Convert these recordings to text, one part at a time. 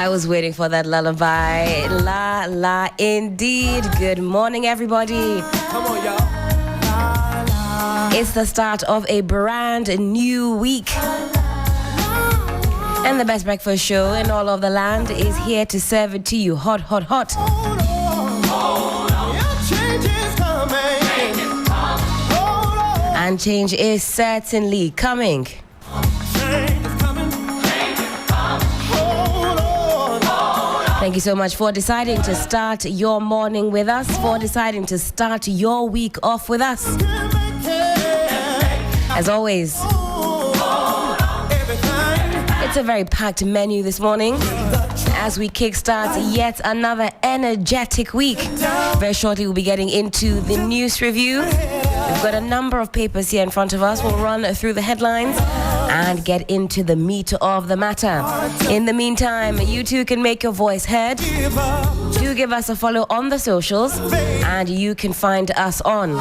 I was waiting for that lullaby. La la indeed. Good morning, everybody. Come on, y'all. It's the start of a brand new week. And the best breakfast show in all of the land is here to serve it to you hot, hot, hot. And change is certainly coming. Thank you so much for deciding to start your morning with us, for deciding to start your week off with us. As always, it's a very packed menu this morning as we kickstart yet another energetic week. Very shortly, we'll be getting into the news review. We've got a number of papers here in front of us. We'll run through the headlines and get into the meat of the matter. In the meantime, you too can make your voice heard. Do give us a follow on the socials, and you can find us on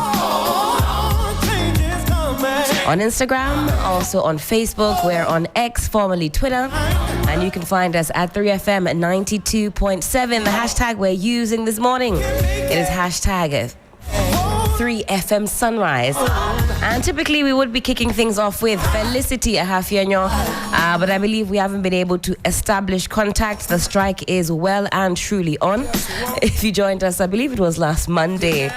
Instagram, also on Facebook. We're on X, formerly Twitter, and you can find us at 3FM at 92.7. The hashtag we're using this morning, it is hashtag 3FM Sunrise. And typically we would be kicking things off with Felicity Ahafia-Nyo, but I believe we haven't been able to establish contact. The strike is well and truly on. If you joined us, I believe it was last Monday,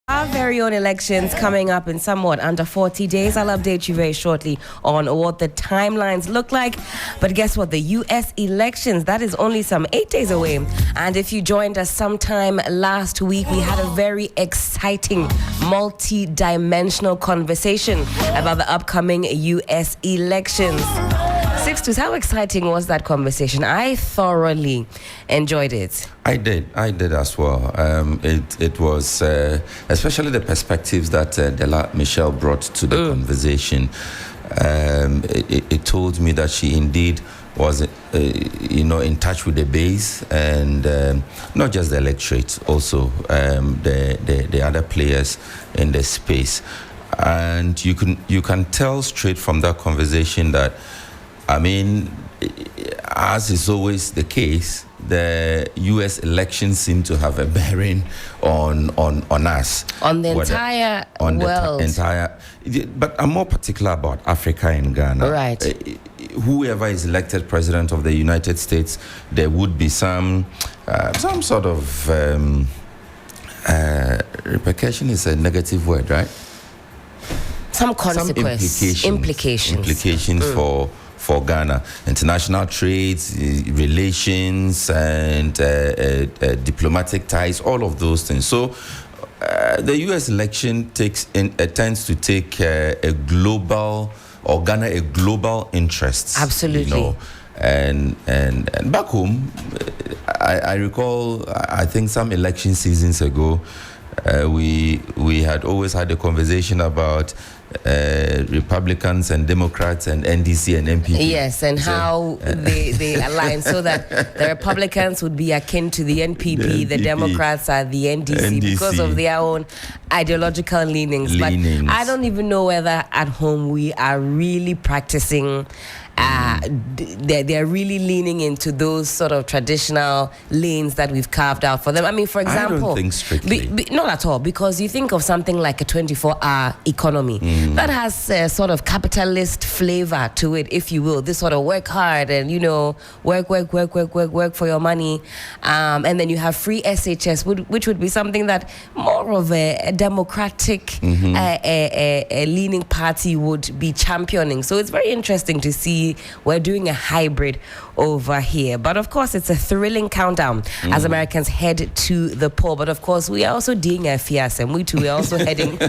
our very own elections coming up in somewhat under 40 days. I'll update you very shortly on what the timelines look like. But guess what? The U.S. elections, that is only some 8 days away. And if you joined us sometime last week, we had a very exciting, multi-dimensional conversation about the upcoming U.S. elections. Sixtus, how exciting was that conversation? I thoroughly enjoyed it. I did as well. It was especially the perspectives that Dela Michelle brought to the conversation. It told me that she indeed was, in touch with the base, and not just the electorate, also the other players in the space. And you can tell straight from that conversation that, I mean, as is always the case, the U.S. elections seem to have a bearing on us. On the entire world. But I'm more particular about Africa and Ghana. Right. Whoever is elected president of the United States, there would be some sort of repercussion is a negative word, right? Some consequences, some implications for Ghana, international trades, relations, and diplomatic ties, all of those things. So the U.S. election tends to take a global, or Ghana a global interest. Absolutely. And back home, I recall, I think some election seasons ago, we had always had a conversation about Republicans and Democrats and NDC and MPP. Yes, and how they align so that the Republicans would be akin to the NPP, the Democrats are the NDC because of their own ideological leanings. But I don't even know whether at home we are really practicing. They're really leaning into those sort of traditional lanes that we've carved out for them. I mean, for example, I don't think strictly. Not at all, because you think of something like a 24-hour economy that has a sort of capitalist flavor to it, if you will. This sort of work hard and, work for your money. And then you have free SHS, which would be something that more of a democratic leaning party would be championing. So it's very interesting to see we're doing a hybrid over here. But of course, it's a thrilling countdown as Americans head to the poll. But of course, we are also doing a fias, and we too are also heading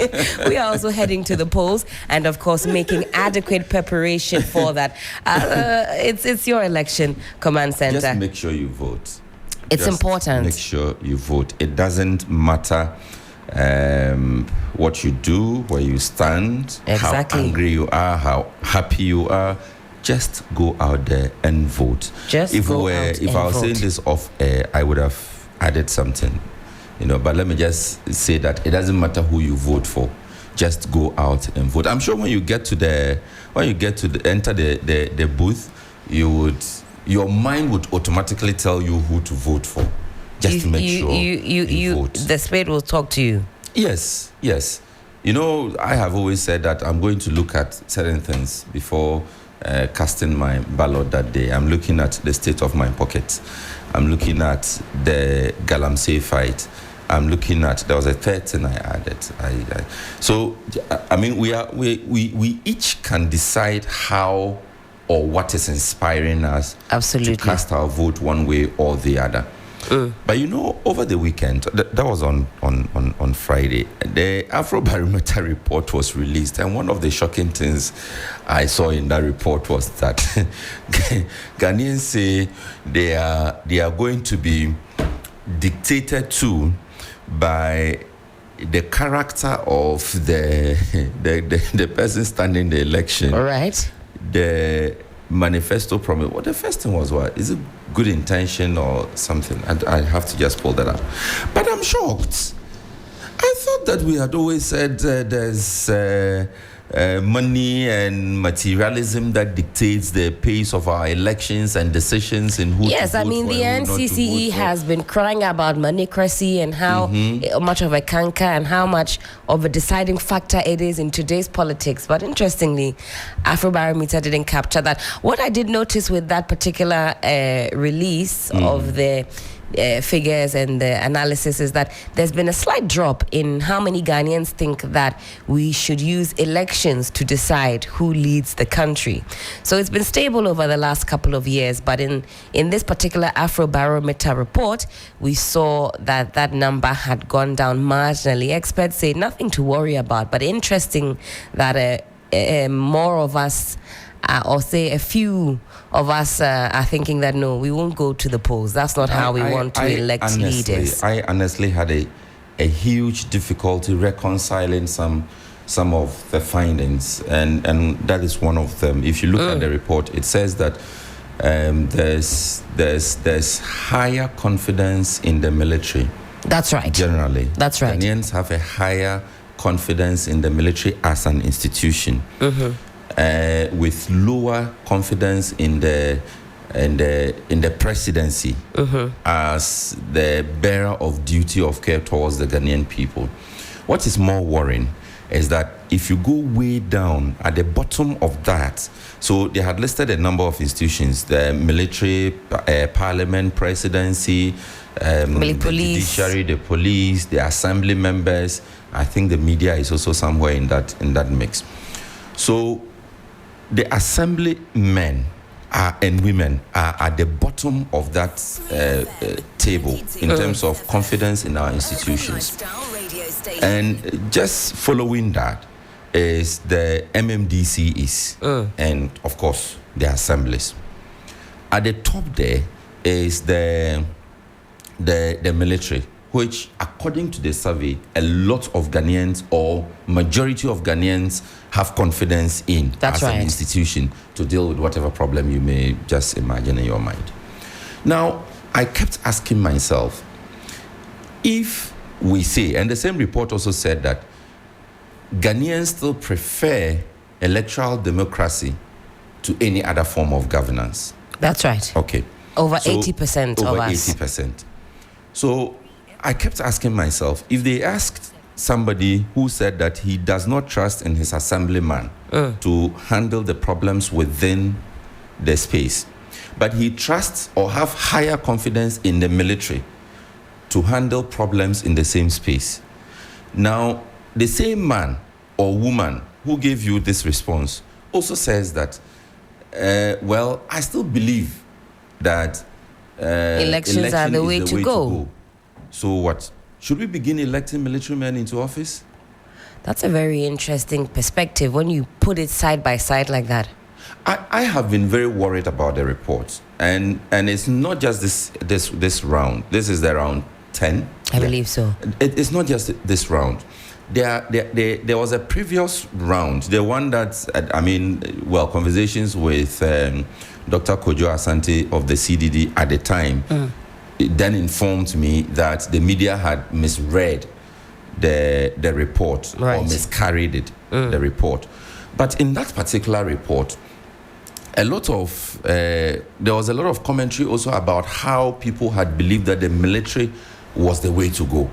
to the polls, and of course making adequate preparation for that. It's your election, Command Center. Just make sure you vote. It's important. Make sure you vote. It doesn't matter what you do, where you stand, exactly. How angry you are, how happy you are. Just go out there and vote. If I was saying this off air, I would have added something, But let me just say that it doesn't matter who you vote for. just go out and vote. I'm sure when you get to enter the booth, your mind would automatically tell you who to vote for, just to make sure you vote. The spirit will talk to you. Yes. You know, I have always said that I'm going to look at certain things before casting my ballot that day. I'm looking at the state of my pocket. I'm looking at the Galamsey fight. I'm looking at, there was a third thing I added. So, I mean, we each can decide how or what is inspiring us Absolutely. to cast our vote one way or the other. But you know, over the weekend, that was on Friday, the Afrobarometer report was released, and one of the shocking things I saw in that report was that Ghanaians say they are going to be dictated to by the character of the person standing the election. All right. The manifesto promise. Well, the first thing was what? Is it good intention or something? And I have to just pull that up. But I'm shocked. I thought that we had always said there's money and materialism that dictates the pace of our elections and decisions in who. Yes, to I vote mean for the and who not to NCCE vote for. has been crying about moneycracy and how much of a canker and how much of a deciding factor it is in today's politics. But interestingly, Afrobarometer didn't capture that. What I did notice with that particular release of the figures and the analysis is that there's been a slight drop in how many Ghanaians think that we should use elections to decide who leads the country. So it's been stable over the last couple of years, but in this particular Afrobarometer report, we saw that number had gone down marginally. Experts say nothing to worry about, but interesting that more of us or say a few of us are thinking that no, we won't go to the polls. That's not how we want to elect leaders. I honestly had a huge difficulty reconciling some of the findings, and that is one of them. If you look at the report, it says that there's higher confidence in the military. That's right. Generally, that's right. Ghanaians have a higher confidence in the military as an institution. With lower confidence in the presidency as the bearer of duty of care towards the Ghanaian people. What is more worrying is that if you go way down at the bottom of that, so they had listed a number of institutions: the military, parliament, presidency, the judiciary, the police, the assembly members. I think the media is also somewhere in that mix. So the assembly men and women are at the bottom of that table in terms of confidence in our institutions. And just following that is the MMDCs and, of course, the assemblies. At the top there is the military, which, according to the survey, a lot of Ghanaians or majority of Ghanaians have confidence in as an institution to deal with whatever problem you may just imagine in your mind. Now, I kept asking myself, if we say, and the same report also said that Ghanaians still prefer electoral democracy to any other form of governance. That's right. Okay. Over 80% of us. Over 80%. So I kept asking myself, if they asked somebody who said that he does not trust in his assemblyman to handle the problems within the space, but he trusts or have higher confidence in the military to handle problems in the same space. Now, the same man or woman who gave you this response also says that, well, I still believe that elections are the way to go. So what? Should we begin electing military men into office? That's a very interesting perspective when you put it side by side like that. I have been very worried about the report, and it's not just this round. This is the round 10. I believe so. It's not just this round. There was a previous round, the one that conversations with Dr. Kojo Asante of the CDD at the time. It then informed me that the media had misread the report Right. or miscarried it, the report. But in that particular report, there was a lot of commentary also about how people had believed that the military was the way to go.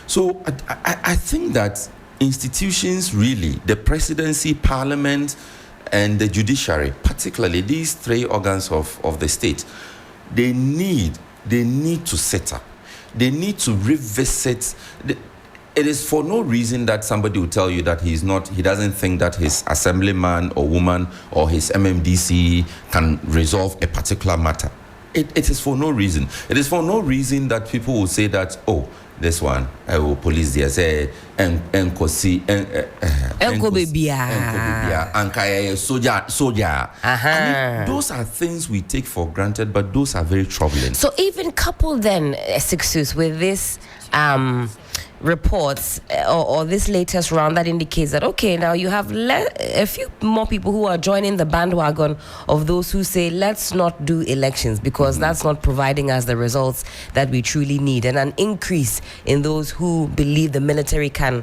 So I think that institutions really, the presidency, parliament, and the judiciary, particularly these three organs of the state, they need to set up. They need to revisit. It is for no reason that somebody will tell you that he doesn't think that his assemblyman or woman or his MMDC can resolve a particular matter. It is for no reason. It is for no reason that people will say that, oh, this one, I will police the say enkosi soja. I mean, those are things we take for granted, but those are very troubling. So even coupled then, Sixtus, with this reports or this latest round that indicates that, okay, now you have a few more people who are joining the bandwagon of those who say, let's not do elections because that's not providing us the results that we truly need, and an increase in those who believe the military can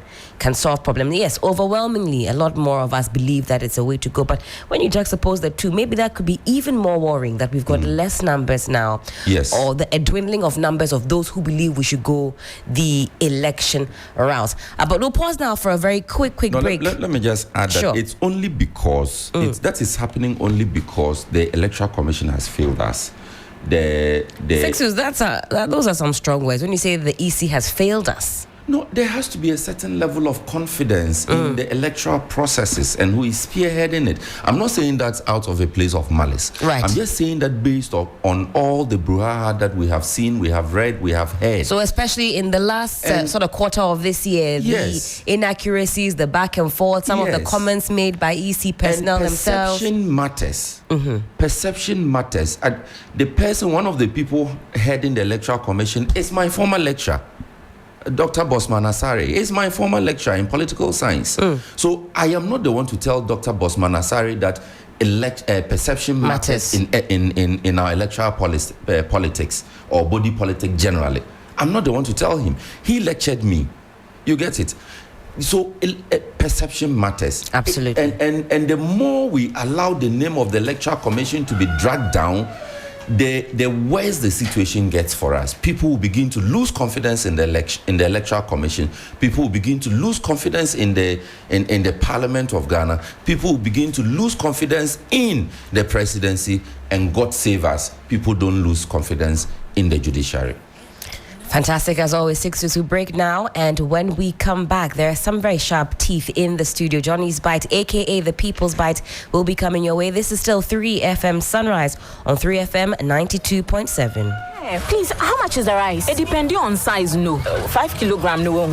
solve problems. Yes, overwhelmingly, a lot more of us believe that it's a way to go. But when you juxtapose the two, maybe that could be even more worrying, that we've got less numbers now. Yes. Or a dwindling of numbers of those who believe we should go the election route. But we'll pause now for a very quick break. Let me just add that it's only because that is happening only because the Electoral Commission has failed us. Sixtus, those are some strong words. When you say the EC has failed us. No, there has to be a certain level of confidence in the electoral processes and who is spearheading it. I'm not saying that's out of a place of malice. Right. I'm just saying that based on all the brouhaha that we have seen, we have read, we have heard. So especially in the last sort of quarter of this year, the inaccuracies, the back and forth, some of the comments made by EC personnel themselves. Perception matters. Perception matters. And the person, one of the people heading the Electoral Commission is my former lecturer. Dr. Bosman Asare is my former lecturer in political science. So I am not the one to tell Dr. Bosman Asare that perception matters in our electoral politics or body politic generally. I'm not the one to tell him. He lectured me. You get it? So perception matters. Absolutely. And the more we allow the name of the Electoral Commission to be dragged down, the worse the situation gets for us. People will begin to lose confidence in the Electoral Commission. People will begin to lose confidence in the Parliament of Ghana. People will begin to lose confidence in the presidency. And God save us, people don't lose confidence in the judiciary. Fantastic as always, Sixtus. We break now, and when we come back, there are some very sharp teeth in the studio. Johnny's Bite, aka the People's Bite, will be coming your way. This is still 3FM Sunrise on 3FM 92.7. Please, how much is the rice? It depends on size, no. 5 kilogram, no.